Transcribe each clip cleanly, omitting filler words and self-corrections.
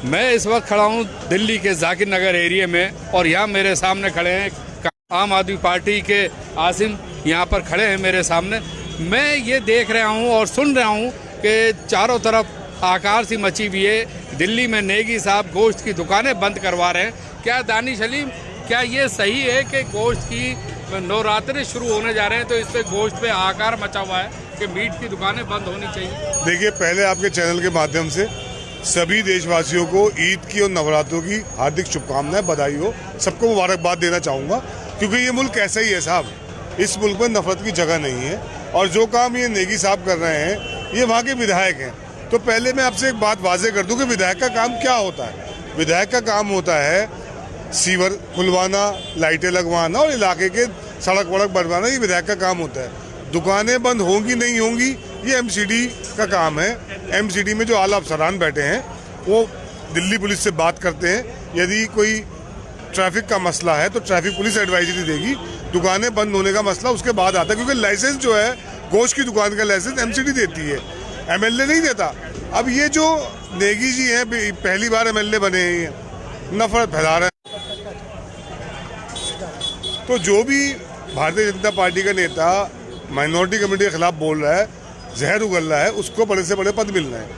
मैं इस वक्त खड़ा हूँ दिल्ली के जाकिर नगर एरिया में और यहाँ मेरे सामने खड़े हैं आम आदमी पार्टी के आसिम, यहाँ पर खड़े हैं मेरे सामने। मैं ये देख रहा हूँ और सुन रहा हूँ कि चारों तरफ आकार सी मची हुई है। दिल्ली में नेगी साहब गोश्त की दुकानें बंद करवा रहे हैं। क्या दानिश अली, क्या ये सही है कि गोश्त की नवरात्रे शुरू होने जा रहे हैं तो इस पे गोश्त पे आकार मचा हुआ है कि मीट की दुकानें बंद होनी चाहिए? देखिए, पहले आपके चैनल के माध्यम से सभी देशवासियों को ईद की और नवरात्रों की हार्दिक शुभकामनाएं, बधाई हो। सबको मुबारकबाद देना चाहूँगा क्योंकि ये मुल्क ऐसा ही है साहब, इस मुल्क में नफरत की जगह नहीं है। और जो काम ये नेगी साहब कर रहे हैं, ये वहाँ के विधायक हैं। तो पहले मैं आपसे एक बात वाजे कर दूं कि विधायक का काम क्या होता है। विधायक का काम होता है सीवर खुलवाना, लाइटें लगवाना और इलाके के सड़क वड़क बनवाना। ये विधायक का काम होता है। दुकानें बंद होंगी नहीं होंगी ये एमसीडी का काम है। एमसीडी में जो आला अफसरान बैठे हैं वो दिल्ली पुलिस से बात करते हैं। यदि कोई ट्रैफिक का मसला है तो ट्रैफिक पुलिस एडवाइजरी देगी। दुकानें बंद होने का मसला उसके बाद आता है, क्योंकि लाइसेंस जो है गोश्त की दुकान का लाइसेंस एमसीडी देती है, एमएलए नहीं देता। अब ये जो नेगी जी हैं, पहली बार एमएलए बने हैं, नफरत फैला रहे हैं। तो जो भी भारतीय जनता पार्टी का नेता माइनॉरिटी कम्युनिटी के खिलाफ बोल रहा है, जहर उगल रहा है, उसको बड़े से बड़े पद मिल रहे हैं।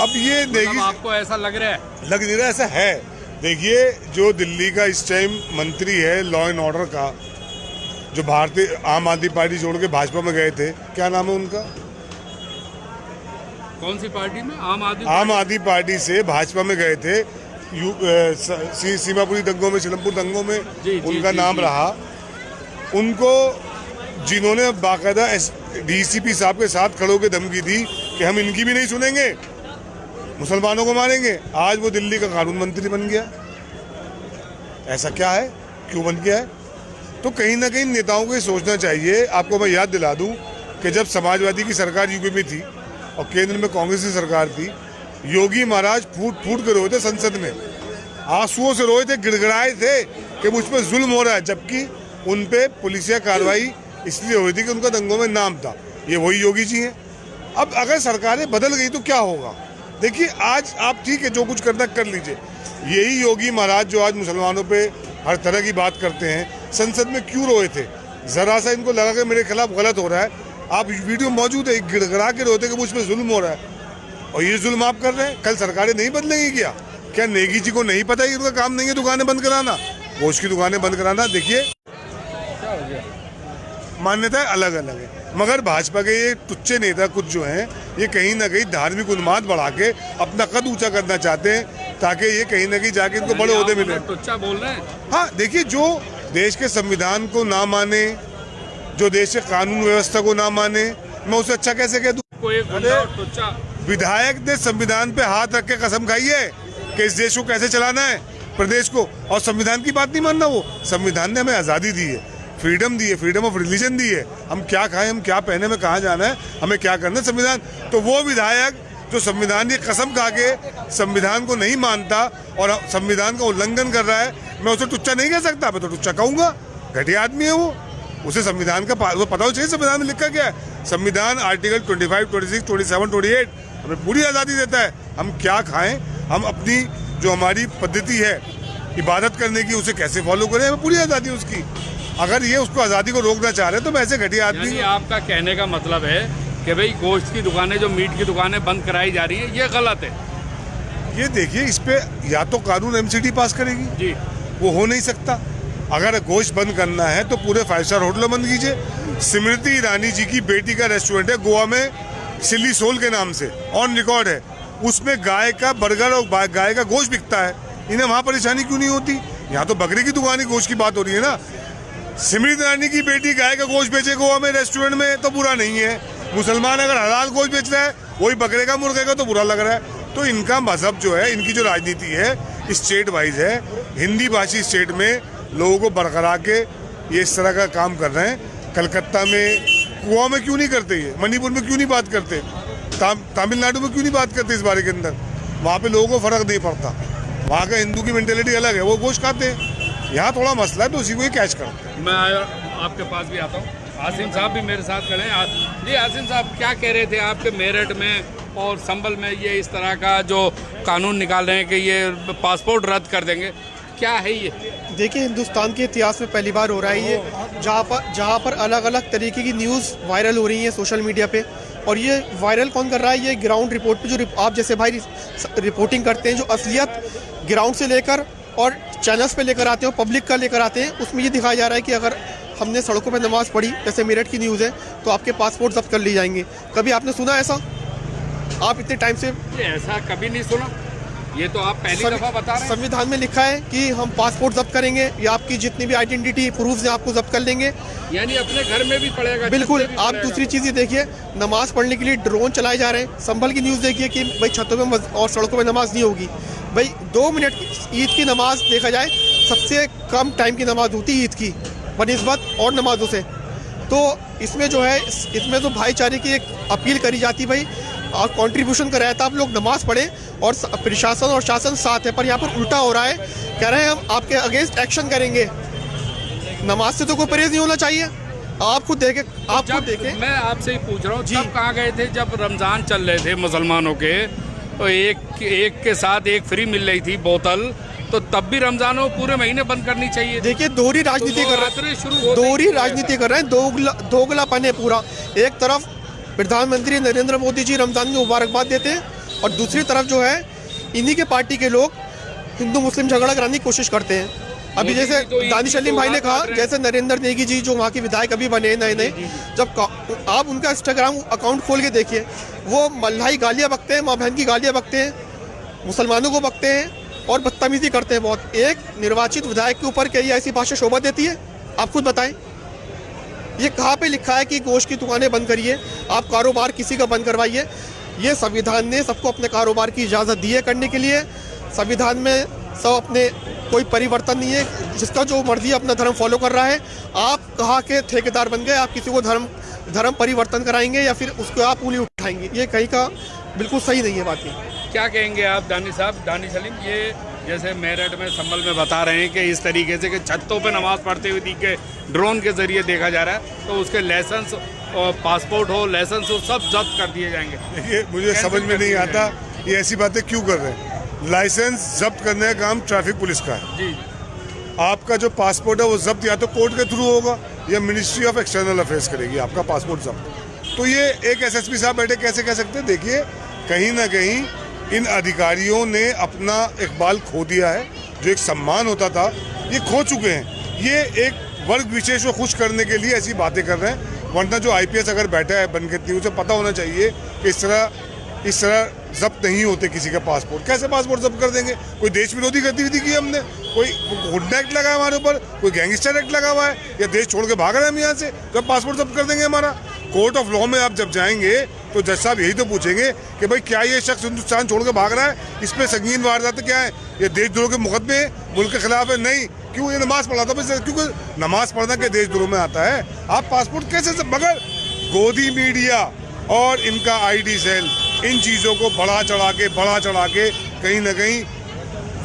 अब ये नेगी, आपको ऐसा लग रहा है? लग नहीं रहा, ऐसा है। देखिए, जो दिल्ली का इस टाइम मंत्री है लॉ एंड ऑर्डर का, जो भारतीय आम आदमी पार्टी छोड़ के भाजपा में गए थे, क्या नाम है उनका? कौन सी पार्टी में? आम आदमी पार्टी से भाजपा में गए थे। सीमापुरी दंगों में, सिलमपुर दंगों में उनका नाम रहा। उनको जिन्होंने बाकायदा डीसीपी साहब के साथ खड़े होकर धमकी दी कि हम इनकी भी नहीं सुनेंगे, मुसलमानों को मारेंगे, आज वो दिल्ली का कानून मंत्री बन गया। ऐसा क्या है, क्यों बन गया है? तो कहीं ना कहीं नेताओं को ये सोचना चाहिए। आपको मैं याद दिला दूं कि जब समाजवादी की सरकार यूपी में थी और केंद्र में कांग्रेस की सरकार थी, योगी महाराज फूट फूट के रोए थे संसद में, आंसुओं से रोए थे, गिड़गिड़ाए थे कि मुझ पर जुल्म हो रहा है, जबकि उन पे पुलिसिया कार्रवाई इसलिए हुई थी कि उनका दंगों में नाम था। ये वही योगी जी हैं। अब अगर सरकारें बदल गई तो क्या होगा? देखिए, आज आप ठीक है, जो कुछ करना कर लीजिए। यही योगी महाराज जो आज मुसलमानों पे हर तरह की बात करते हैं, संसद में क्यों रोए थे? जरा सा इनको लगा कि मेरे खिलाफ गलत हो रहा है, आप वीडियो मौजूद है, गिड़गिड़ा के रोते कि मुझ पर जुल्म हो रहा है, और ये जुल्म आप कर रहे हैं। कल सरकारें नहीं बदलेंगी क्या नेगी जी को नहीं पता है कि उनका काम नहीं है दुकानें बंद कराना, गोश्त की दुकानें बंद कराना? देखिए, मान्यताएं अलग अलग है, मगर भाजपा के ये टुच्चे नेता कुछ जो हैं, ये कहीं ना कहीं धार्मिक उन्माद बढ़ा के अपना कद ऊंचा करना चाहते हैं ताकि ये कहीं ना कहीं जाके इनको बड़े ओहदे मिले। टुच्चा बोल रहे हैं? हाँ, देखिए, जो देश के संविधान को ना माने, जो देश के कानून व्यवस्था को ना माने, मैं उसे अच्छा कैसे कह दूं? विधायक ने संविधान पे हाथ रख के कसम खाई है कि इस देश को कैसे चलाना है, प्रदेश को, और संविधान की बात नहीं मानना। वो संविधान ने हमें आज़ादी दी है, फ्रीडम दी है, फ्रीडम ऑफ रिलीजन दी है। हम क्या खाएं, हम क्या पहने, में कहाँ जाना है, हमें क्या करना है, संविधान। तो वो विधायक जो संविधान की कसम खा के संविधान को नहीं मानता और संविधान का उल्लंघन कर रहा है, मैं उसे टुच्चा नहीं कह सकता। मैं तो टुच्चा कहूँगा, घटिया आदमी है वो। उसे संविधान का वो पता हो चाहिए संविधान में लिखा क्या है। संविधान आर्टिकल 25, 26, 27, 28 हमें पूरी आज़ादी देता है। हम क्या खाएं, हम अपनी जो हमारी पद्धति है इबादत करने की, उसे कैसे फॉलो करें, हमें पूरी आज़ादी है उसकी। अगर ये उसको आज़ादी को रोकना चाह रहे हैं तो मैं ऐसे घटिया आदमी। आपका कहने का मतलब है कि भाई गोश्त की दुकानें, जो मीट की दुकानें बंद कराई जा रही हैं, ये गलत है? ये देखिए, इस पे या तो कानून एमसीडी पास करेगी जी, वो हो नहीं सकता। अगर गोश्त बंद करना है तो पूरे 5 स्टार होटल बंद कीजिए। स्मृति ईरानी जी की बेटी का रेस्टोरेंट है गोवा में, सिल्ली सोल के नाम से, ऑन रिकॉर्ड है। उसमें गाय का बर्गर और गाय का गोश्त बिकता है। इन्हें वहाँ परेशानी क्यों नहीं होती? यहाँ तो बकरे की दुकान की गोश्त की बात हो रही है ना। स्मृति ईरानी की बेटी गाय का गोश्त बेचे गोवा में रेस्टोरेंट में तो बुरा नहीं है। मुसलमान अगर हलाल गोश्त बेच रहा है, वही बकरे का मुर्गे का, तो बुरा लग रहा है। तो इनका मजहब जो है, इनकी जो राजनीति है स्टेट वाइज है। हिंदी भाषी स्टेट में लोगों को बरकरार के ये इस तरह का काम कर रहे हैं। कलकत्ता में गोवा में क्यों नहीं करते, ये मणिपुर में क्यों नहीं बात करते, तमिलनाडु में क्यों नहीं बात करते इस बारे के अंदर? वहाँ पे लोगों को फर्क नहीं पड़ता। वहाँ का हिंदू की मेंटेलिटी अलग है, वो गोश्त खाते हैं। यहाँ थोड़ा मसला है तो उसी को ही कैच करते हैं। मैं आपके पास भी आता हूँ। आसिम साहब भी मेरे साथ खड़े हैं। जी आसिम साहब, क्या कह रहे थे आपके मेरठ में और संभल में ये इस तरह का जो कानून निकाल रहे हैं कि ये पासपोर्ट रद्द कर देंगे, क्या है ये? देखिए, हिंदुस्तान के इतिहास में पहली बार हो रहा है ये, जहाँ पर अलग अलग तरीके की न्यूज़ वायरल हो रही है सोशल मीडिया पे। और ये वायरल कौन कर रहा है? ये ग्राउंड रिपोर्ट पे जो आप जैसे भाई रिपोर्टिंग करते हैं, जो असलियत ग्राउंड से लेकर और चैनल्स पे लेकर आते हैं, पब्लिक का लेकर आते हैं, उसमें ये दिखाया जा रहा है कि अगर हमने सड़कों पर नमाज़ पढ़ी, जैसे मेरठ की न्यूज़ है, तो आपके पासपोर्ट जब्त कर लिए जाएंगे। कभी आपने सुना ऐसा? आप इतने टाइम से ऐसा कभी नहीं सुना, ये तो आप पहली दफा बता रहे हैं। संविधान में लिखा है कि हम पासपोर्ट जब्त करेंगे या आपकी जितनी भी आइडेंटिटी प्रूफ हैं आपको जब्त कर लेंगे, यानी अपने घर में भी पड़ेगा। बिल्कुल। आप दूसरी चीज़ ये देखिए, नमाज पढ़ने के लिए ड्रोन चलाए जा रहे हैं। संभल की न्यूज़ देखिए कि भाई छतों में और सड़कों में नमाज नहीं होगी। भाई 2 मिनट ईद की नमाज देखा जाए सबसे कम टाइम की नमाज होती है ईद की बनिस्बत और नमाजों से। तो इसमें जो है, इसमें तो भाईचारे की एक अपील करी जाती है, भाई और कंट्रीब्यूशन कर रहा है तो आप लोग नमाज पढ़ें और प्रशासन और शासन साथ है। पर यहाँ पर उल्टा हो रहा है, कह रहे हैं हम आपके अगेंस्ट एक्शन करेंगे। नमाज से तो कोई परहेज नहीं होना चाहिए। आप खुद देखें। मैं आपसे ही पूछ रहा हूँ, जब कहाँ गए थे जब रमज़ान चल रहे थे मुसलमानों के, तो एक के साथ एक फ्री मिल रही थी बोतल, तो तब भी रमजान को पूरे महीने बंद करनी चाहिए। देखिए, दोहरी राजनीति कर रहे हैं, दोहरी राजनीति कर रहे हैं, दोगलापन है पूरा। एक तरफ प्रधानमंत्री नरेंद्र मोदी जी रमजान की मुबारकबाद देते हैं और दूसरी तरफ जो है इन्हीं के पार्टी के लोग हिंदू मुस्लिम झगड़ा कराने की कोशिश करते हैं। अभी जैसे दानिश अलीम भाई ने कहा, जैसे नरेंद्र नेगी जी जो वहाँ के विधायक अभी बने नए, जब आप उनका इंस्टाग्राम अकाउंट खोल के देखिए, वो मल्लाई गालियाँ बकते हैं, माँ बहन की गालियाँ बकते हैं, मुसलमानों को बकते हैं और बदतमीजी करते हैं बहुत। एक निर्वाचित विधायक के ऊपर क्या ये ऐसी भाषा शोभा देती है? आप खुद बताएं। ये कहाँ पे लिखा है कि गोश्त की दुकानें बंद करिए, आप कारोबार किसी का बंद करवाइए? ये संविधान ने सबको अपने कारोबार की इजाज़त दी है करने के लिए। संविधान में सब अपने कोई परिवर्तन नहीं है, जिसका जो मर्जी अपना धर्म फॉलो कर रहा है। आप कहाँ के ठेकेदार बन गए? आप किसी को धर्म परिवर्तन कराएंगे या फिर उसको आप उंगली उठाएंगे? ये कहीं का बिल्कुल सही नहीं है बात। क्या कहेंगे आप दानिश साहब, दानिश अलीम? ये जैसे मेरठ में संभल में बता रहे हैं कि इस तरीके से कि छतों पे नमाज पढ़ते हुए दिखे, ड्रोन के जरिए देखा जा रहा है, तो उसके लाइसेंस और पासपोर्ट हो, लाइसेंस हो, सब जब्त कर दिए जाएंगे। देखिए, मुझे समझ में नहीं आता ये ऐसी बातें क्यों कर रहे हैं। लाइसेंस जब्त करने का काम ट्रैफिक पुलिस का है जी। आपका जो पासपोर्ट है वो जब्त या तो कोर्ट के थ्रू होगा या मिनिस्ट्री ऑफ एक्सटर्नल अफेयर्स करेगी आपका पासपोर्ट जब्त। तो ये एक एसएसपी साहब बैठे कैसे कह सकते हैं? देखिए, कहीं ना कहीं इन अधिकारियों ने अपना इकबाल खो दिया है, जो एक सम्मान होता था ये खो चुके हैं। ये एक वर्ग विशेष को खुश करने के लिए ऐसी बातें कर रहे हैं, वरना जो आईपीएस अगर बैठा है बन के, उसे पता होना चाहिए कि इस तरह जब्त नहीं होते किसी का पासपोर्ट। कैसे पासपोर्ट जब्त कर देंगे? कोई देश विरोधी गतिविधि की हमने, कोई गुंडा एक्ट लगा है हमारे ऊपर, कोई गैंगस्टर एक्ट लगा हुआ है, या देश छोड़ के भाग रहे हैं हम यहाँ से, तो पासपोर्ट जब्त कर देंगे हमारा? कोर्ट ऑफ लॉ में आप जब जाएंगे तो जज साहब यही तो पूछेंगे कि भाई क्या ये शख्स हिंदुस्तान छोड़ के भाग रहा है, इस पे संगीन वारदात क्या है, ये देशद्रोह के मुकदमे मुल्क के खिलाफ है? नहीं। क्यों? ये नमाज पढ़ा था, क्योंकि नमाज पढ़ना के देशद्रोह में आता है। आप पासपोर्ट कैसे? मगर गोदी मीडिया और इनका आईडी सेल इन चीज़ों को बढ़ा चढ़ा के कहीं ना कहीं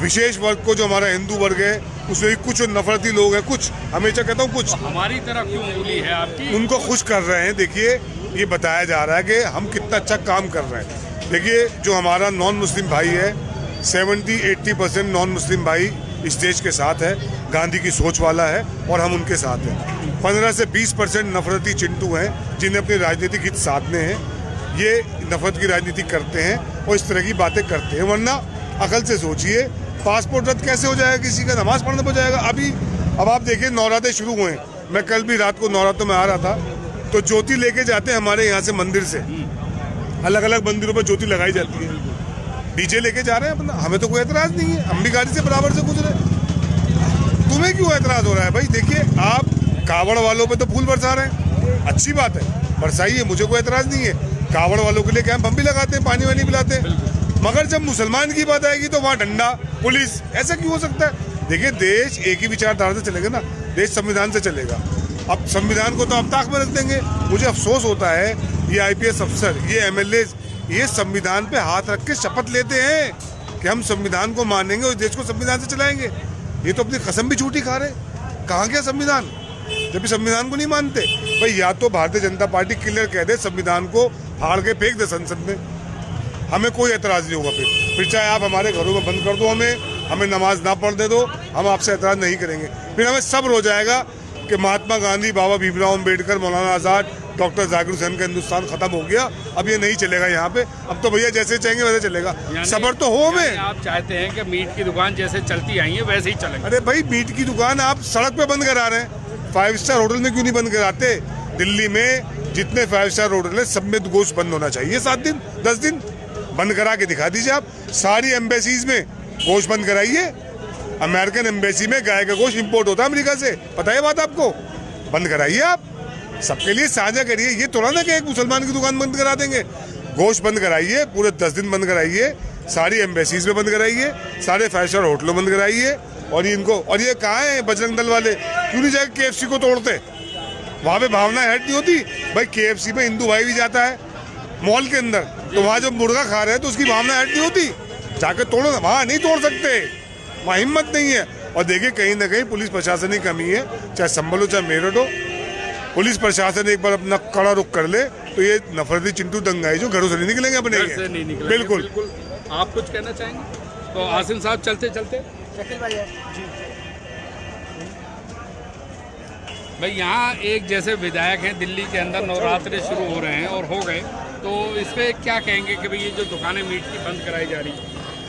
विशेष वर्ग को, जो हमारा हिंदू वर्ग है, उसमें कुछ नफरती लोग हैं, कुछ, हमेशा कहता हूँ कुछ, हमारी तरफ क्यों उंगली है आपकी, उनको खुश कर रहे हैं। देखिए, ये बताया जा रहा है कि हम कितना अच्छा काम कर रहे हैं। देखिए, जो हमारा नॉन मुस्लिम भाई है, 70-80% नॉन मुस्लिम भाई इस देश के साथ है, गांधी की सोच वाला है और हम उनके साथ हैं। 15 से 20% नफरती चिंटू हैं जिन्हें अपने राजनीतिक हित साधने हैं, ये नफरत की राजनीति करते हैं और इस तरह की बातें करते हैं। वरना अकल से सोचिए, पासपोर्ट रद्द कैसे हो जाएगा? किसी का नमाज पढ़ने हो जाएगा? अब आप देखिए, नवरात्रे शुरू हुए। मैं कल भी रात को नवरात्रों में आ रहा था, तो ज्योति लेके जाते हैं हमारे यहाँ से मंदिर से, अलग अलग मंदिरों पर ज्योति लगाई जाती है, डीजे लेके जा रहे हैं अपना। हमें तो कोई एतराज नहीं है, हम भी गाड़ी से बराबर से गुजरे। तुम्हें क्यों एतराज हो रहा है भाई? देखिए, आप कावड़ वालों पे तो फूल बरसा रहे हैं, अच्छी बात है, बरसाइए, मुझे कोई एतराज नहीं है। कावड़ वालों के लिए कैंप हम भी लगाते हैं, पानी वानी पिलाते हैं। मगर जब मुसलमान की बात आएगी तो वहाँ डंडा, पुलिस, ऐसा क्यों हो सकता है? देखिए, देश एक ही विचारधारा से चलेगा ना, देश संविधान से चलेगा। अब संविधान को तो अब ताक में रख देंगे। मुझे अफसोस होता है, ये आईपीएस अफसर, ये एमएलए, ये संविधान पे हाथ रख के शपथ लेते हैं कि हम संविधान को मानेंगे और देश को संविधान से चलाएंगे। ये तो अपनी कसम भी झूठी खा रहे। कहाँ गया संविधान जब भी संविधान को नहीं मानते? भाई, या तो भारतीय जनता पार्टी क्लियर कह दे संविधान को फाड़ के फेंक दे संसद में, हमें कोई एतराज़ नहीं होगा। फिर चाहे आप हमारे घरों में बंद कर दो, हमें नमाज ना पढ़ने दो, हम आपसे एतराज़ नहीं करेंगे। फिर हमें सब्र हो जाएगा कि महात्मा गांधी, बाबा भीमराव अम्बेडकर, मौलाना आज़ाद, डॉक्टर जाकिर हुसैन का हिंदुस्तान खत्म हो गया, अब ये नहीं चलेगा यहाँ पे। अब तो भैया जैसे चाहेंगे वैसे चलेगा, सब्र तो हो हमें। आप चाहते हैं कि मीट की दुकान जैसे चलती आई है वैसे ही चलेगी? अरे भाई, मीट की दुकान आप सड़क पे बंद करा रहे हैं, 5 स्टार होटल में क्यों नहीं बंद कराते? दिल्ली में जितने 5 स्टार होटल है सब में गोश्त बंद होना चाहिए। 7 दिन 10 दिन बंद करा के दिखा दीजिए। आप सारी एम्बेसीज में गोश्त बंद कराइए। अमेरिकन एम्बेसी में गाय का गोश्त इंपोर्ट होता है अमेरिका से, पता है बात आपको? बंद कराइए आप, सबके लिए साझा करिए। ये थोड़ा ना कि एक मुसलमान की दुकान बंद करा देंगे। गोश्त बंद कराइए, पूरे 10 दिन बंद कराइए, सारी एम्बेसीज में बंद कराइए, सारे 5 स्टार होटलों बंद कराइए। और ये कहाँ है बजरंग दल वाले? क्यों नहीं जाके KFC को तोड़ते? वहाँ पे भावना हट नहीं होती भाई? KFC में हिंदू भाई भी जाता है मॉल के अंदर, तो वहाँ जब मुर्गा खा रहे हैं तो उसकी भावना हट नहीं होती? जाके तोड़ो, वहाँ नहीं तोड़ सकते, वहाँ हिम्मत नहीं है। और देखिए कहीं ना कहीं पुलिस प्रशासन की कमी है, चाहे संभल हो चाहे मेरठ हो। पुलिस प्रशासन एक बार अपना कड़ा रुख कर ले तो ये नफरती चिंटू दंगाई जो घरों से नहीं निकलेंगे अपने। बिल्कुल। आप कुछ कहना चाहेंगे? तो आसिम साहब चलते चलते भाई, यहाँ एक जैसे विधायक हैं दिल्ली के अंदर, नवरात्रे शुरू हो रहे हैं और हो गए, तो इस पर क्या कहेंगे कि भाई ये जो दुकानें मीट की बंद कराई जा रही है?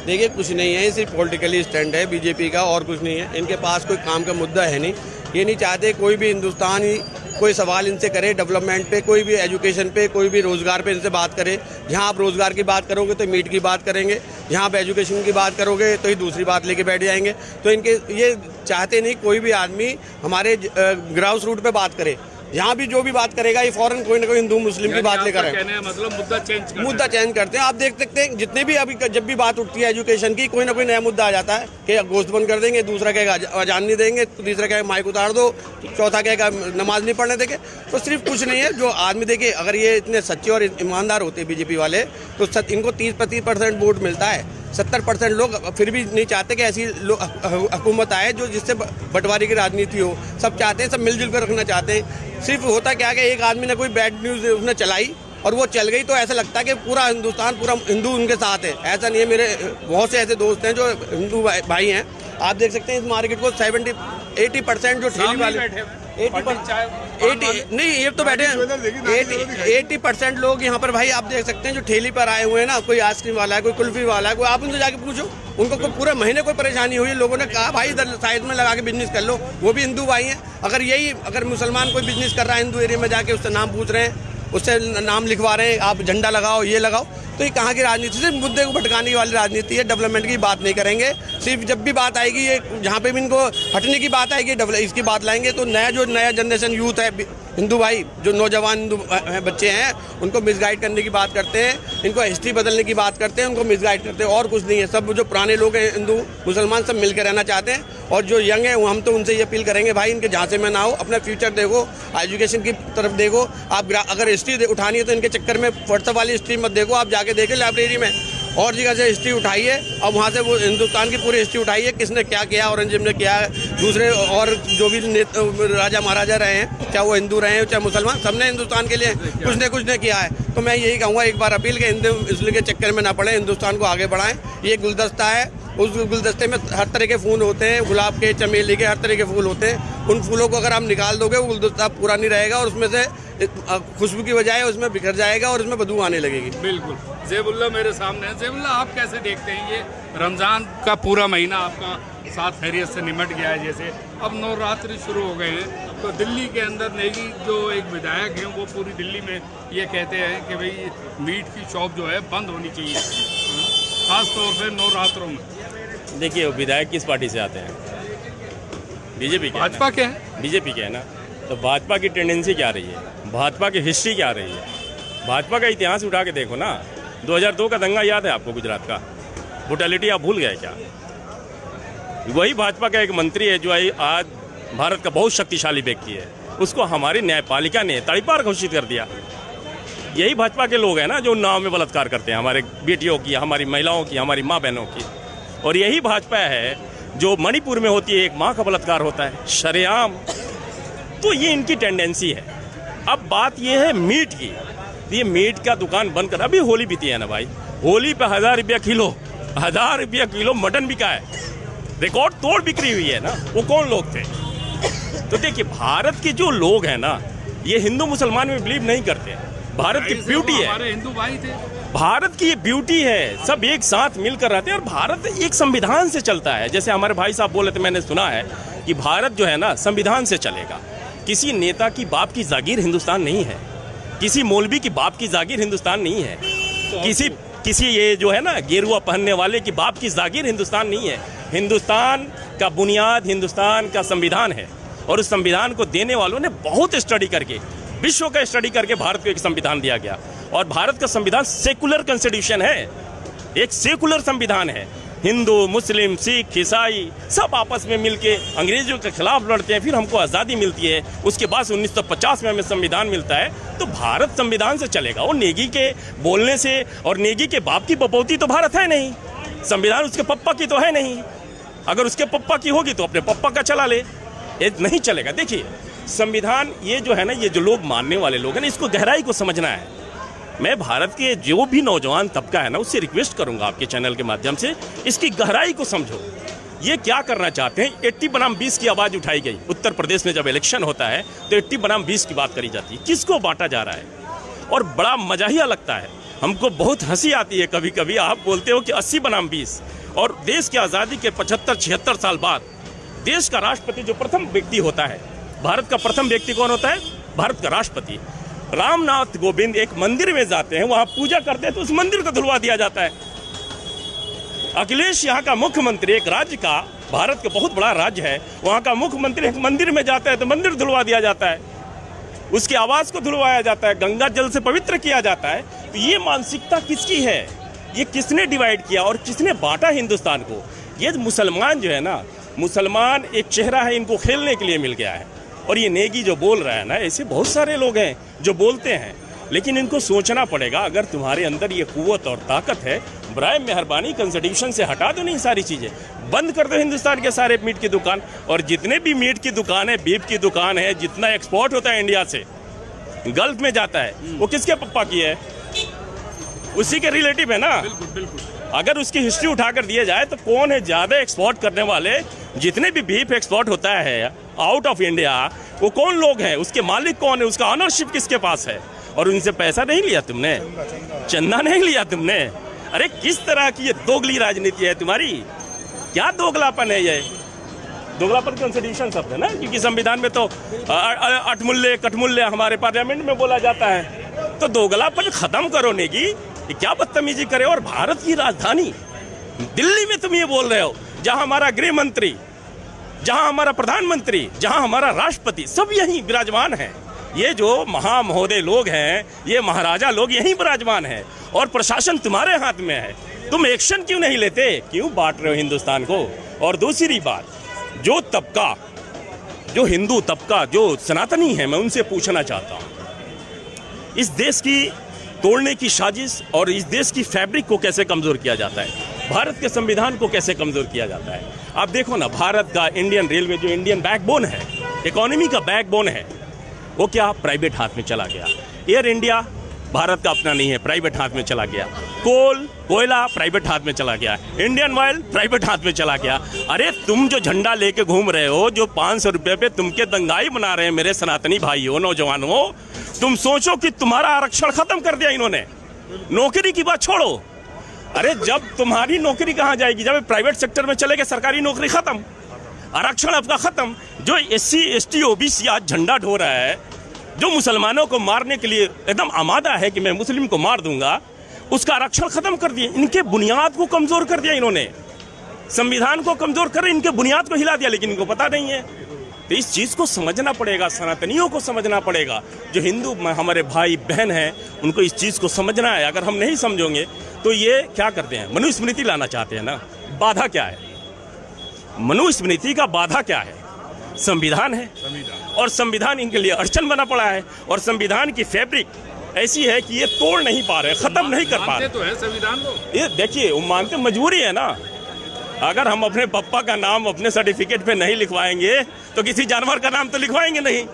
देखिए, कुछ नहीं है, सिर्फ पॉलिटिकली स्टैंड है बीजेपी का, और कुछ नहीं है। इनके पास कोई काम का मुद्दा है नहीं। ये नहीं चाहते कोई भी हिंदुस्तानी कोई सवाल इनसे करे डेवलपमेंट पे, कोई भी एजुकेशन पे, कोई भी रोजगार पे इनसे बात करे। जहाँ आप रोजगार की बात करोगे तो मीट की बात करेंगे, जहाँ आप एजुकेशन की बात करोगे तो ही दूसरी बात लेके बैठ जाएंगे। तो इनके ये चाहते नहीं कोई भी आदमी हमारे ग्राउंड रूट पे बात करे। यहाँ भी जो भी बात करेगा ये फौरन कोई ना कोई हिंदू मुस्लिम की बात लेकर आए, मतलब मुद्दा चेंज करते हैं। आप देख सकते हैं जितने भी अभी जब भी बात उठती है एजुकेशन की, कोई ना कोई नया मुद्दा आ जाता है कि गोश्त बंद कर देंगे, दूसरा कहेगा अजान नहीं देंगे, तीसरा कहेगा माइक उतार दो, चौथा कहेगा नमाज नहीं पढ़ने देंगे। तो सिर्फ कुछ नहीं है, जो आदमी देखिए अगर ये इतने सच्चे और ईमानदार होते बीजेपी वाले तो इनको 30% वोट मिलता है। 70% लोग फिर भी नहीं चाहते कि ऐसी हुकूमत आए जो जिससे बंटवारे की राजनीति हो। सब चाहते हैं, सब मिलजुल कर रखना चाहते हैं। सिर्फ होता क्या है कि एक आदमी ने कोई बैड न्यूज़ उसने चलाई और वो चल गई तो ऐसा लगता है कि पूरा हिंदुस्तान, पूरा हिंदू उनके साथ है। ऐसा नहीं है। मेरे बहुत से ऐसे दोस्त हैं जो हिंदू भाई हैं। आप देख सकते हैं इस मार्केट को 80% जो ठेली वाले 80 नहीं, ये तो बैठे हैं 80% लोग यहाँ पर भाई आप देख सकते हैं जो ठेली पर आए हुए हैं ना, कोई आइसक्रीम वाला है, कोई कुल्फी वाला है, कोई आप उनसे जाके पूछो, उनको कोई पूरे महीने कोई परेशानी हुई, लोगों ने कहा भाई इधर साइड में लगा के बिजनेस कर लो। वो भी हिंदू भाई हैं। अगर मुसलमान कोई बिजनेस कर रहा है हिंदू एरिया में, जाके उससे नाम पूछ रहे हैं, उससे नाम लिखवा रहे हैं, आप झंडा लगाओ, ये लगाओ, तो ये कहाँ की राजनीति? सिर्फ मुद्दे को भटकाने वाली राजनीति है। डेवलपमेंट की बात नहीं करेंगे। सिर्फ जब भी बात आएगी ये जहाँ पे भी इनको हटने की बात आएगी इसकी बात लाएंगे। तो नया जनरेशन यूथ है हिंदू भाई, जो नौजवान हिंदू बच्चे हैं, उनको मिसगाइड करने की बात करते हैं, इनको हिस्ट्री बदलने की बात करते हैं, उनको मिसगाइड करते हैं, और कुछ नहीं है। सब जो पुराने लोग हैं हिंदू मुसलमान सब मिलकर रहना चाहते हैं। और जो यंग है हम तो उनसे ये अपील करेंगे भाई इनके झांसे में ना हो, अपना फ्यूचर देखो, एजुकेशन की तरफ देखो। आप अगर हिस्ट्री उठानी है तो इनके चक्कर में व्हाट्सएप वाली हिस्ट्री मत देखो, आप जाके देखिए लाइब्रेरी में और जगह से हिस्ट्री उठाइए और वहाँ से वो हिंदुस्तान की पूरी हिस्ट्री उठाइए, किसने क्या किया, औरंगजेब ने क्या, दूसरे और जो भी राजा महाराजा रहे हैं, चाहे वो हिंदू रहे हैं चाहे मुसलमान, सबने हिंदुस्तान के लिए कुछ न किया है। तो मैं यही कहूँगा एक बार अपील के हिंदू इसलिए के चक्कर में ना पड़े, हिंदुस्तान को आगे बढ़ाएं। ये गुलदस्ता है, उस गुलदस्ते में हर तरह के फूल होते हैं, गुलाब के, चमेली के, हर तरह के फूल होते हैं। उन फूलों को अगर आप निकाल दोगे वो गुलदस्ता पूरा नहीं रहेगा और उसमें से खुशबू की बजाय उसमें बिखर जाएगा और उसमें बदबू आने लगेगी। बिल्कुल। ज़ेबुल्ला मेरे सामने है। ज़ेबुल्ला, आप कैसे देखते हैं ये रमज़ान का पूरा महीना आपका साथ खैरियत से निमट गया है, जैसे अब नवरात्रि शुरू हो गए हैं, तो दिल्ली के अंदर नेगी जो एक विधायक हैं वो पूरी दिल्ली में ये कहते हैं कि भाई मीट की शॉप जो है बंद होनी चाहिए, खास तौर से नवरात्रों में। देखिए, विधायक किस पार्टी से आते हैं? बीजेपी के, भाजपा के हैं। बीजेपी के है ना, तो भाजपा की टेंडेंसी क्या रही है, भाजपा की हिस्ट्री क्या रही है, भाजपा का इतिहास उठा के देखो ना। 2002 का दंगा याद है आपको, गुजरात का? ब्रुटैलिटी आप भूल गए क्या? वही भाजपा का एक मंत्री है जो आज भारत का बहुत शक्तिशाली व्यक्ति है, उसको हमारी न्यायपालिका ने तड़ीपार घोषित कर दिया। यही भाजपा के लोग हैं ना जो उन्नाव में बलात्कार करते हैं हमारे बेटियों की, हमारी महिलाओं की, हमारी माँ बहनों की। और यही भाजपा है जो मणिपुर में होती है, एक माँ का बलात्कार होता है शरेआम। तो ये इनकी टेंडेंसी है। अब बात ये है मीट की, ये मीट का दुकान बंद कर, अभी होली बीती है ना भाई, होली पे 1000 रुपया किलो, 1000 रुपया किलो मटन बिका है, रिकॉर्ड तोड़ बिक्री हुई है ना। वो कौन लोग थे? तो देखिए, भारत के जो लोग हैं ना, ये हिंदू मुसलमान में बिलीव नहीं करते। भारत की ब्यूटी है, हमारे हिंदू भाई थे। भारत की ये ब्यूटी है, सब एक साथ मिलकर रहते हैं और भारत एक संविधान से चलता है। जैसे हमारे भाई साहब बोले थे, मैंने सुना है कि भारत जो है ना संविधान से चलेगा। किसी नेता की बाप की जागीर हिंदुस्तान नहीं है, किसी मौलवी की बाप की जागीर हिंदुस्तान नहीं है, किसी ये जो है ना गेरुआ पहनने वाले की बाप की जागीर हिंदुस्तान नहीं है। हिंदुस्तान का बुनियाद हिंदुस्तान का संविधान है और उस संविधान को देने वालों ने बहुत स्टडी करके, विश्व का स्टडी करके भारत को एक संविधान दिया गया। और भारत का संविधान सेकुलर कॉन्स्टिट्यूशन है, एक सेकुलर संविधान है। हिंदू, मुस्लिम, सिख, ईसाई सब आपस में मिलके अंग्रेजों के खिलाफ लड़ते हैं, फिर हमको आज़ादी मिलती है। उसके बाद 1950 में हमें संविधान मिलता है। तो भारत संविधान से चलेगा। वो नेगी के बोलने से, और नेगी के बाप की बपौती तो भारत है नहीं, संविधान उसके पप्पा की तो है नहीं। अगर उसके पप्पा की होगी तो अपने पप्पा का चला ले, ये नहीं चलेगा। देखिए, संविधान ये जो है ना, ये जो लोग मानने वाले लोग हैं ना, इसको गहराई को समझना है। मैं भारत के जो भी नौजवान तबका है ना, उससे रिक्वेस्ट करूंगा आपके चैनल के माध्यम से, इसकी गहराई को समझो। ये क्या करना चाहते हैं? 80 बनाम 20 की आवाज़ उठाई गई। उत्तर प्रदेश में जब इलेक्शन होता है तो 80 बनाम 20 की बात करी जाती है। किसको बांटा जा रहा है? और बड़ा मजाहिया लगता है, हमको बहुत हंसी आती है कभी कभी। आप बोलते हो कि 80 बनाम 20, और देश की आज़ादी के 75-76 साल बाद देश का राष्ट्रपति जो प्रथम व्यक्ति होता है, भारत का प्रथम व्यक्ति कौन होता है? भारत का राष्ट्रपति रामनाथ कोविंद एक मंदिर में जाते हैं, वहां पूजा करते हैं तो उस मंदिर को धुलवा दिया जाता है। अखिलेश यहाँ का मुख्यमंत्री, एक राज्य का, भारत का बहुत बड़ा राज्य है, वहाँ का मुख्यमंत्री एक मंदिर में जाता है तो मंदिर धुलवा दिया जाता है, उसकी आवाज को धुलवाया जाता है, गंगा जल से पवित्र किया जाता है। तो ये मानसिकता किसकी है? ये किसने डिवाइड किया और किसने बांटा हिंदुस्तान को? ये मुसलमान जो है ना, मुसलमान एक चेहरा है, इनको खेलने के लिए मिल गया है। और ये नेगी जो बोल रहा है ना, ऐसे बहुत सारे लोग हैं जो बोलते हैं, लेकिन इनको सोचना पड़ेगा। अगर तुम्हारे अंदर ये कुव्वत और ताकत है, बराए मेहरबानी कॉन्स्टिट्यूशन से हटा दो नहीं सारी चीज़ें, बंद कर दो हिंदुस्तान के सारे मीट की दुकान। और जितने भी मीट की दुकान है, बीफ की दुकान है, जितना एक्सपोर्ट होता है इंडिया से गल्फ में जाता है, वो किसके पप्पा की है? उसी के रिलेटिव है ना। बिल्कुल बिल्कुल। अगर उसकी हिस्ट्री उठाकर दिया जाए तो कौन है ज़्यादा एक्सपोर्ट करने वाले? जितने भी बीफ एक्सपोर्ट होता है आउट ऑफ इंडिया, वो कौन लोग हैं? उसके मालिक कौन है? उसका ऑनरशिप किसके पास है? और उनसे पैसा नहीं लिया तुमने, चंदा नहीं लिया तुमने। अरे किस तरह की ये दोगली राजनीति है तुम्हारी? क्या दोगलापन है ये? दोगलापन कॉन्स्टिट्यूशन शब्द है ना, क्योंकि संविधान में तो अठमूल्य कठमूल्य हमारे पार्लियामेंट में बोला जाता है। तो दोगलापन खत्म करो नेगी, ये क्या बदतमीजी करे। और भारत की राजधानी दिल्ली में तुम ये बोल रहे हो, जहां हमारा गृह मंत्री, जहां हमारा प्रधानमंत्री, जहां हमारा राष्ट्रपति, सब यहीं विराजमान है। ये जो महामहोदय लोग हैं, ये महाराजा लोग यहीं विराजमान हैं, और प्रशासन तुम्हारे हाथ में है। तुम एक्शन क्यों नहीं लेते? क्यों बांट रहे हो हिंदुस्तान को? और दूसरी बात, जो तबका, जो हिंदू तबका, जो सनातनी है, मैं उनसे पूछना चाहता हूँ, इस देश की तोड़ने की साजिश और इस देश की फैब्रिक को कैसे कमजोर किया जाता है? भारत के संविधान को कैसे कमजोर किया जाता है? आप देखो ना, भारत का इंडियन रेलवे जो इंडियन बैकबोन है, इकोनॉमी का बैकबोन है, वो क्या प्राइवेट हाथ में चला गया। एयर इंडिया भारत का अपना नहीं है, प्राइवेट हाथ में चला गया। कोयला प्राइवेट हाथ में चला गया। इंडियन ऑयल प्राइवेट हाथ में चला गया। अरे तुम जो झंडा लेके घूम रहे हो, जो 500 रुपये पे तुम के दंगाई बना रहे हैं मेरे सनातनी भाइयों, नौजवानों, तुम सोचो कि तुम्हारा आरक्षण खत्म कर दिया इन्होंने। नौकरी की बात छोड़ो, अरे जब तुम्हारी नौकरी कहाँ जाएगी? जब प्राइवेट सेक्टर में चले गए, सरकारी नौकरी खत्म, आरक्षण आपका खत्म। जो SC ST OBC आज झंडा ढो रहा है, जो मुसलमानों को मारने के लिए एकदम आमादा है कि मैं मुस्लिम को मार दूंगा, उसका आरक्षण खत्म कर दिया। इनके बुनियाद को कमजोर कर दिया इन्होंने, संविधान को कमजोर कर इनके बुनियाद को हिला दिया, लेकिन इनको पता नहीं है। तो इस चीज को समझना पड़ेगा, सनातनियों को समझना पड़ेगा। जो हिंदू हमारे भाई बहन हैं, उनको इस चीज को समझना है। अगर हम नहीं समझेंगे तो ये क्या करते हैं? मनुस्मृति लाना चाहते हैं ना। बाधा क्या है? मनुस्मृति का बाधा क्या है? संविधान है। और संविधान इनके लिए अड़चन बना पड़ा है। और संविधान की फैब्रिक ऐसी है कि ये तोड़ नहीं पा रहे, खत्म नहीं कर पा रहे। तो है संविधान को, ये देखिए, वो मानते, मजबूरी है ना। अगर हम अपने पप्पा का नाम अपने सर्टिफिकेट पे नहीं लिखवाएंगे तो किसी जानवर का नाम तो लिखवाएंगे नहीं।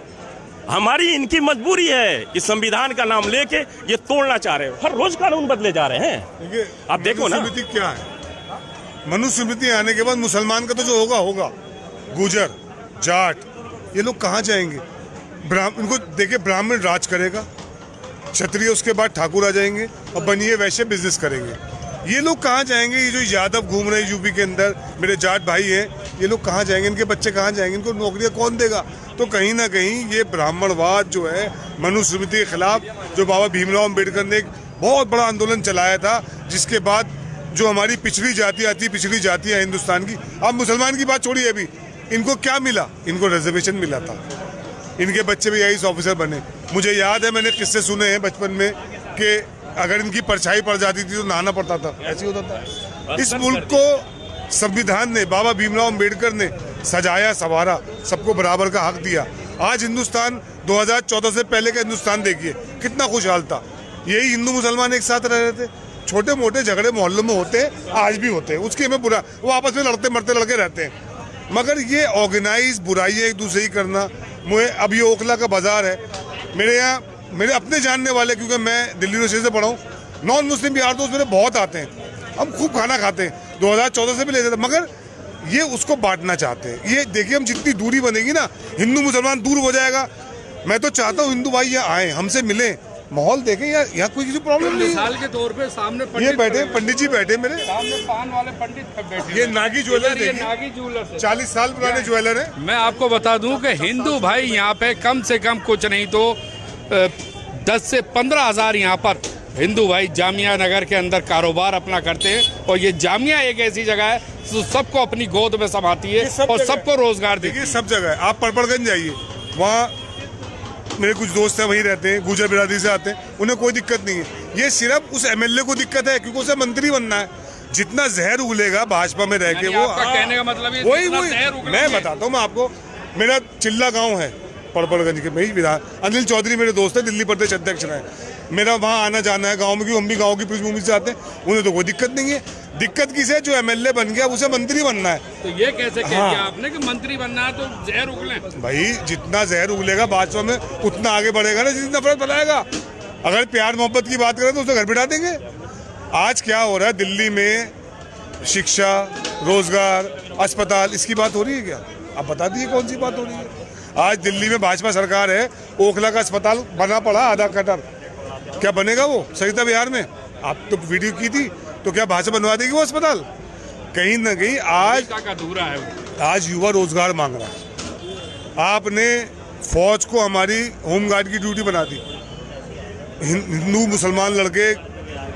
हमारी इनकी मजबूरी है कि संविधान का नाम लेके ये तोड़ना चाह रहे हो। हर रोज कानून बदले जा रहे हैं। देखिए आप देखो ना, मनुस्मृति क्या है। मनुस्मृति आने के बाद मुसलमान का तो जो होगा होगा, गुजर जाट ये लोग कहाँ जाएंगे? इनको देखिए, ब्राह्मण राज करेगा, क्षत्रिय उसके बाद ठाकुर आ जाएंगे और बनिए वैश्य बिजनेस करेंगे। ये लोग कहाँ जाएंगे? ये जो यादव घूम रहे हैं यूपी के अंदर, मेरे जाट भाई हैं, ये लोग कहाँ जाएंगे? इनके बच्चे कहाँ जाएंगे? इनको नौकरियाँ कौन देगा? तो कहीं ना कहीं ये ब्राह्मणवाद जो है मनुस्मृति के खिलाफ, जो बाबा भीमराव अम्बेडकर ने एक बहुत बड़ा आंदोलन चलाया था, जिसके बाद जो हमारी पिछड़ी जाति आती है, पिछड़ी जातियाँ हिंदुस्तान की, अब मुसलमान की बात छोड़िए, अभी इनको क्या मिला? इनको रिजर्वेशन मिला था, इनके बच्चे भी IAS ऑफिसर बने। मुझे याद है, मैंने किस्से सुने हैं बचपन में कि अगर इनकी परछाई पड़ जाती थी तो नहाना पड़ता था, ऐसे होता था। इस मुल्क को संविधान ने, बाबा भीमराव अम्बेडकर ने सजाया संवारा, सबको बराबर का हक दिया। आज हिंदुस्तान 2014 से पहले का हिंदुस्तान देखिए कितना खुशहाल था। यही हिंदू मुसलमान एक साथ रह रहे थे, छोटे मोटे झगड़े मोहल्लों में होते हैं, आज भी होते हैं, उसके हमें बुरा, वो आपस में लड़ते मरते लड़के रहते हैं। मगर ये ऑर्गेनाइज बुराइयाँ एक दूसरे की करना, मुझे अब ये ओखला का बाजार है, मेरे यहाँ मेरे अपने जानने वाले, क्योंकि मैं दिल्ली यूनिवर्सिटी से पढ़ा हूँ, नॉन मुस्लिम यार दोस्त मेरे बहुत आते हैं, हम खूब खाना खाते हैं, 2014 से भी लेते थे, मगर ये उसको बांटना चाहते हैं। ये देखिए, हम जितनी दूरी बनेगी ना, हिंदू मुसलमान दूर हो जाएगा। मैं तो चाहता हूँ हिंदू भाई यहाँ आए, हमसे मिलें, माहौल देखें, यहाँ कोई किसी प्रॉब्लम नहीं है। मिसाल के तौर पे सामने ये बैठे पंडित जी बैठे मेरे सामने, पान वाले पंडित बैठे, ये नागी ज्वेलर, ये नागी ज्वेलर 40 साल पुराने ज्वेलर है। मैं आपको बता दूं कि हिंदू भाई यहाँ पे कम से कम कुछ नहीं तो 10 से 15 हज़ार यहाँ पर हिंदू भाई जामिया नगर के अंदर कारोबार अपना करते हैं। और ये जामिया एक ऐसी जगह है जो सबको अपनी गोद में संभाती है और सबको रोजगार देती है। सब जगह है। आप पड़पड़गंज जाइए, वहाँ मेरे कुछ दोस्त हैं, वहीं रहते हैं, गुजर बिरादरी से आते हैं, उन्हें कोई दिक्कत नहीं है। ये सिर्फ उस MLA को दिक्कत है क्योंकि उसे मंत्री बनना है। जितना जहर उगलेगा भाजपा में रह के, वो कहने का मतलब है वही मैं बताता हूँ। मैं आपको, मेरा चिल्ला गांव है पड़पड़गंज के, वही विधान अनिल चौधरी मेरे दोस्त है, दिल्ली प्रदेश अध्यक्ष रहे। मेरा वहाँ आना जाना है गांव में, क्योंकि हम भी गांव की पृष्ठभूमि से आते हैं। उन्हें तो कोई दिक्कत नहीं है। दिक्कत किसे? जो MLA बन गया उसे मंत्री बनना है। तो ये कैसे कह दिया आपने कि मंत्री बनना है तो जहर उगले? भाई जितना जहर उगलेगा भाजपा में उतना आगे बढ़ेगा ना, जितनी नफरत फैलाएगा। अगर प्यार मोहब्बत की बात करें तो उसे घर बिठा देंगे। आज क्या हो रहा है दिल्ली में? शिक्षा, रोजगार, अस्पताल, इसकी बात हो रही है क्या? आप बता दीजिए कौन सी बात हो रही है? आज दिल्ली में भाजपा सरकार है, ओखला का अस्पताल बना पड़ा आधा कटर, क्या बनेगा वो? सरिता विहार में आप तो वीडियो की थी, तो क्या भाजपा बनवा देगी वो अस्पताल? कहीं ना कहीं आज युवा रोजगार मांग रहा है। आपने फौज को हमारी होमगार्ड की ड्यूटी बना दी। हिंदू मुसलमान लड़के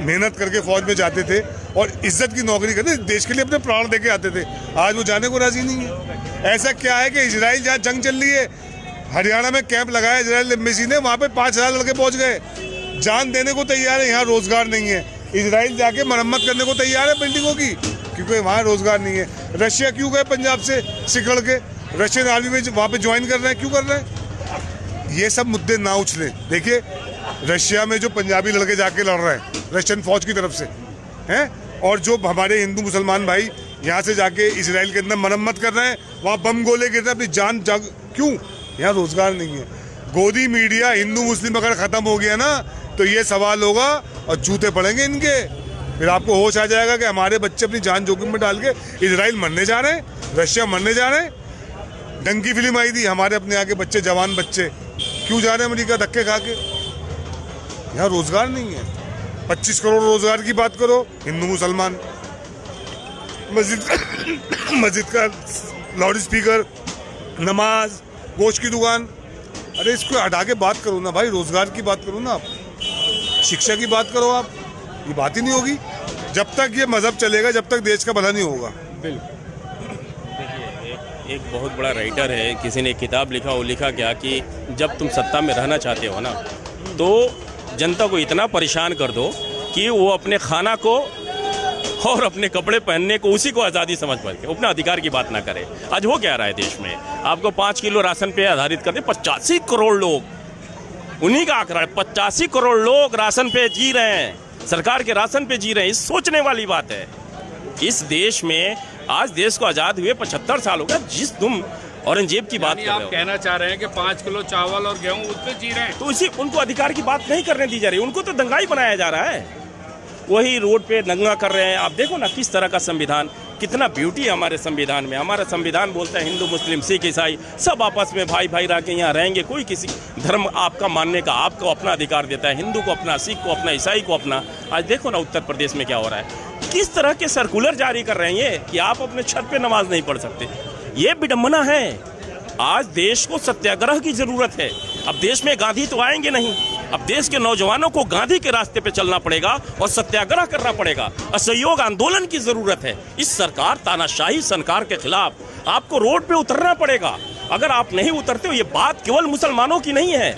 मेहनत करके फौज में जाते थे और इज्जत की नौकरी करते, देश के लिए अपने प्राण देके आते थे। आज वो जाने को राजी नहीं है। ऐसा क्या है कि इजराइल जहाँ जंग चल रही है, हरियाणा में कैंप लगाया इजराइल एम्बेसी ने, वहाँ पे 5000 लड़के पहुँच गए, जान देने को तैयार है। यहाँ रोजगार नहीं है। इजराइल जाके मरम्मत करने को तैयार है बिल्डिंगों की, क्योंकि वहाँ रोजगार नहीं है। रशिया क्यों गए पंजाब से सिकड़ के? रशियन आर्मी में वहाँ पे ज्वाइन कर रहे हैं, क्यों कर रहे हैं? ये सब मुद्दे ना उछले। देखिए रशिया में जो पंजाबी लड़के जाके लड़ रहे हैं रशियन फौज की तरफ से हैं, और जो हमारे हिंदू मुसलमान भाई यहाँ से जाके इजराइल के अंदर मरम्मत कर रहे हैं, वहाँ बम गोले गिर रहे हैं, अपनी जान क्यों? यहाँ रोजगार नहीं है। गोदी मीडिया हिंदू मुस्लिम अगर खत्म हो गया ना, तो ये सवाल होगा और जूते पड़ेंगे इनके। फिर आपको होश आ जाएगा कि हमारे बच्चे अपनी जान जोखिम में डाल के इजराइल मरने जा रहे हैं, रशिया मरने जा रहे हैं। डंकी फिल्म आई थी, हमारे अपने यहाँ के बच्चे, जवान बच्चे क्यों जा रहे हैं अमेरिका धक्के खा के? यहाँ रोजगार नहीं है। 25 करोड़ रोजगार की बात करो, हिंदू मुसलमान, मस्जिद का लाउड स्पीकर, नमाज, गोश्त की दुकान, अरे इसको हटा के बात करो ना भाई, रोजगार की बात करो ना, आप शिक्षा की बात करो। आप ये बात ही नहीं होगी जब तक ये मजहब चलेगा, जब तक देश का भला नहीं होगा। देखिए, एक बहुत बड़ा राइटर है, किसी ने एक किताब लिखा, वो लिखा क्या कि जब तुम सत्ता में रहना चाहते हो ना, तो जनता को इतना परेशान कर दो कि वो अपने खाना को और अपने कपड़े पहनने को उसी को आज़ादी समझ पाए, अपने अधिकार की बात ना करे। आज हो क्या रहा है देश में? आपको 5 किलो राशन पे आधारित करते 85 करोड़ लोग, उन्हीं का आंकड़ा है, 85 करोड़ लोग राशन पे जी रहे हैं, सरकार के राशन पे जी रहे हैं। इस सोचने वाली बात है। इस देश में आज देश को आज़ाद हुए 75 साल हो गया। जिस तुम औरंगजेब की बात यानी कर आप रहे हो। कहना चाह रहे हैं कि 5 किलो चावल और गेहूं उस पे जी रहे हैं। तो इसी उनको अधिकार की बात नहीं करने दी जा रही, उनको तो दंगाई बनाया जा रहा है, वही रोड पे दंगा कर रहे हैं। आप देखो ना किस तरह का संविधान, कितना ब्यूटी है हमारे संविधान में। हमारा संविधान बोलता है हिंदू मुस्लिम सिख ईसाई सब आपस में भाई भाई रह के यहाँ रहेंगे, कोई किसी धर्म आपका मानने का आपको अपना अधिकार देता है, हिंदू को अपना, सिख को अपना, ईसाई को अपना। आज देखो ना उत्तर प्रदेश में क्या हो रहा है, किस तरह के सर्कुलर जारी कर रहे हैं ये कि आप अपने छत पे नमाज नहीं पढ़ सकते। ये विडंबना है। आज देश को सत्याग्रह की जरूरत है। अब देश में गांधी तो आएंगे नहीं, अब देश के नौजवानों को गांधी के रास्ते पे चलना पड़ेगा और सत्याग्रह करना पड़ेगा, असहयोग आंदोलन की जरूरत है। इस सरकार तानाशाही सरकार के खिलाफ आपको रोड पे उतरना पड़ेगा। अगर आप नहीं उतरते हो, ये बात केवल मुसलमानों की नहीं है,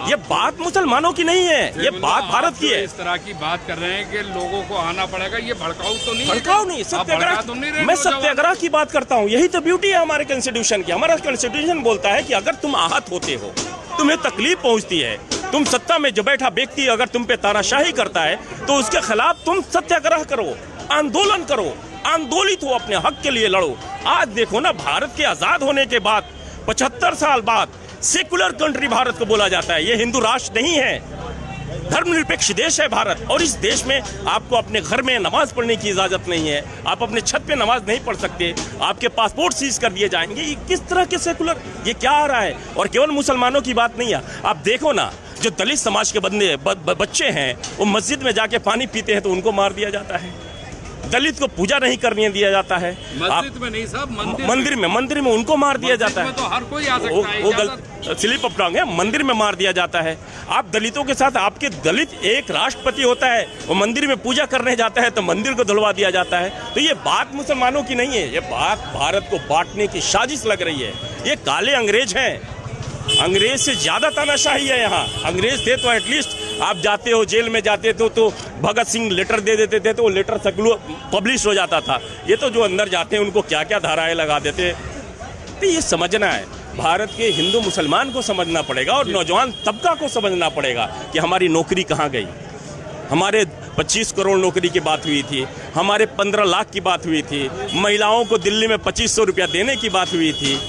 ये बात मुसलमानों की नहीं है, ये बात भारत की है। इस तरह की बात कर रहे हैं कि लोगों को आना पड़ेगा, ये भड़काऊ तो नहीं है? भड़काऊ नहीं, सत्याग्रह तो नहीं रहे। मैं सत्याग्रह की बात करता हूँ, यही तो ब्यूटी है हमारे कॉन्स्टिट्यूशन की। हमारा कॉन्स्टिट्यूशन बोलता है कि अगर तुम आहत होते हो, तुम्हें तकलीफ पहुंचती है, तुम सत्ता में जो बैठा व्यक्ति अगर तुम पे तानाशाही करता है तो उसके खिलाफ तुम सत्याग्रह करो, आंदोलन करो, आंदोलित हो, अपने हक के लिए लड़ो। आज देखो ना, भारत के आजाद होने के बाद 75 साल बाद सेकुलर कंट्री भारत को बोला जाता है। ये हिंदू राष्ट्र नहीं है, धर्मनिरपेक्ष देश है भारत। और इस देश में आपको अपने घर में नमाज पढ़ने की इजाजत नहीं है, आप अपने छत पे नमाज नहीं पढ़ सकते, आपके पासपोर्ट सीज कर दिए जाएंगे। ये किस तरह के सेकुलर, ये क्या आ रहा है? और केवल मुसलमानों की बात नहीं है, आप देखो ना, जो दलित समाज के बच्चे हैं वो मस्जिद में जाके पानी पीते हैं तो उनको मार दिया जाता है। दलित को पूजा नहीं करने दिया जाता है, मस्जिद में नहीं साहब, मंदिर में उनको मार दिया जाता है। तो हर कोई आ सकता है, वो गलत स्लिप ऑफ टंग है, मंदिर में मार दिया जाता है। आप दलितों के साथ, आपके दलित एक राष्ट्रपति होता है, वो मंदिर में पूजा करने जाता है तो मंदिर को धुलवा दिया जाता है। तो ये बात मुसलमानों की नहीं है, ये बात भारत को बांटने की साजिश लग रही है। ये काले अंग्रेज हैं, अंग्रेज से ज्यादा तानाशाही है यहाँ। अंग्रेज थे तो एटलीस्ट आप जाते हो जेल में जाते थे तो भगत सिंह लेटर दे देते थे तो वो लेटर पब्लिश हो जाता था। ये तो जो अंदर जाते हैं उनको क्या क्या धाराएं लगा देते। तो ये समझना है, भारत के हिंदू मुसलमान को समझना पड़ेगा और नौजवान तबका को समझना पड़ेगा कि हमारी नौकरी कहाँ गई। हमारे 25 करोड़ नौकरी की बात हुई थी, हमारे 15 लाख की बात हुई थी, महिलाओं को दिल्ली में 2500 रुपया देने की बात हुई थी,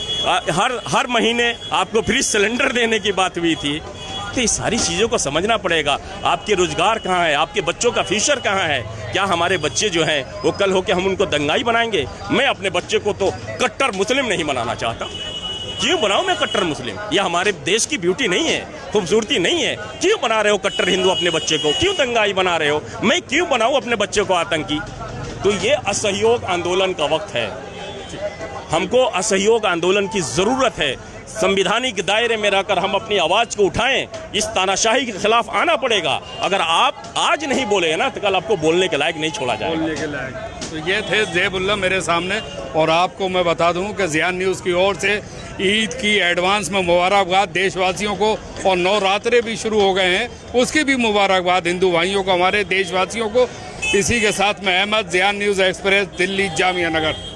हर महीने आपको फ्री सिलेंडर देने की बात हुई थी। तो ये सारी चीज़ों को समझना पड़ेगा। आपके रोजगार कहाँ है, आपके बच्चों का फ्यूचर कहाँ है? क्या हमारे बच्चे जो हैं वो कल होकर हम उनको दंगाई बनाएंगे? मैं अपने बच्चे को तो कट्टर मुस्लिम नहीं बनाना चाहता। क्यों बनाऊं मैं कट्टर मुस्लिम? यह हमारे देश की ब्यूटी नहीं है, खूबसूरती नहीं है। क्यों बना रहे हो कट्टर हिंदू अपने बच्चे को? क्यों दंगाई बना रहे हो? मैं क्यों बनाऊं अपने बच्चे को आतंकी? तो ये असहयोग आंदोलन का वक्त है, हमको असहयोग आंदोलन की ज़रूरत है। संवैधानिक दायरे में रहकर हम अपनी आवाज़ को उठाएं, इस तानाशाही के खिलाफ आना पड़ेगा। अगर आप आज नहीं बोले ना तो कल आपको बोलने के लायक नहीं छोड़ा जाएगा। बोलने के लायक। तो ये थे ज़ेबुल्ला मेरे सामने। और आपको मैं बता दूं कि ज़ियान न्यूज़ की ओर से ईद की एडवांस में मुबारकबाद देशवासियों को, और नवरात्रे भी शुरू हो गए हैं उसकी भी मुबारकबाद हिंदू भाइयों को, हमारे देशवासियों को। इसी के साथ मैं अहमद, ज़ियान न्यूज़ एक्सप्रेस, दिल्ली जामिया नगर।